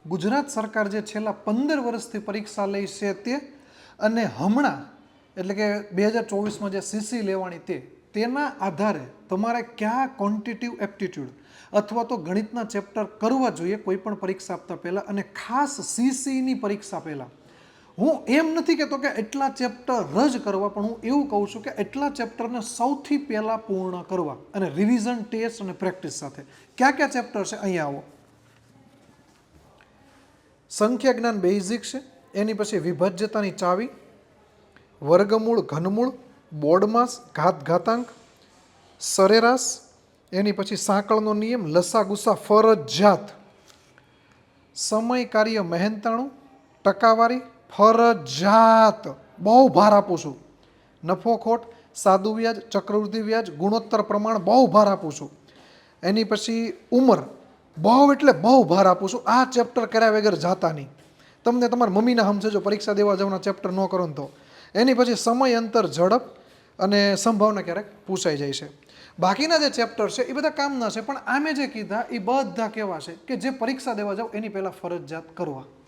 ગુજરાત સરકાર જે છેલ્લા 15 વર્ષથી પરીક્ષા લે છે તે અને હમણાં એટલે કે 2024માં જે સીસી લેવાની તેના આધારે તમારે કયા ક્વોન્ટિટિવ એપ્ટિટ્યૂડ અથવા તો ગણિતના ચેપ્ટર કરવા જોઈએ કોઈ પણ પરીક્ષા આપતા પહેલાં, અને ખાસ સીસીની પરીક્ષા પહેલાં. હું એમ નથી કહેતો કે એટલા ચેપ્ટર જ કરવા, પણ હું એવું કહું છું કે એટલા ચેપ્ટરને સૌથી પહેલાં પૂર્ણ કરવા અને રિવિઝન ટેસ્ટ અને પ્રેક્ટિસ સાથે. કયા કયા ચેપ્ટર છે અહીંયા આવો. સંખ્યા જ્ઞાન બેઝિક છે, એની પછી વિભાજ્યતાની ચાવી, વર્ગમૂળ ઘનમૂળ, બોર્ડમાસ ઘાત ઘાતાંક, સરેરાશ, એની પછી સાંકળનો નિયમ, લસા ગુસા ફરજિયાત, સમય કાર્ય મહેનતાણું, ટકાવારી ફરજિયાત, બહુ ભાર આપું છું, નફો ખોટ, સાદું વ્યાજ, ચક્રવૃદ્ધિ વ્યાજ, ગુણોત્તર પ્રમાણ બહુ ભાર આપું છું. એની પછી ઉંમર બહુ એટલે બહુ ભાર આપું છું. આ ચેપ્ટર કર્યા વગર જાતા નહીં. તમને તમારા મમ્મીના સમજો પરીક્ષા દેવા જવાના ચેપ્ટર ન કરો ને તો. એની પછી સમય અંતર ઝડપ અને સંભાવના ક્યારેક પૂછાઈ જાય છે. બાકીના જે ચેપ્ટર છે એ બધા કામના છે, પણ આમે જે કીધા એ બધા કેવા છે કે જે પરીક્ષા દેવા જાવ એની પહેલાં ફરજિયાત કરવા.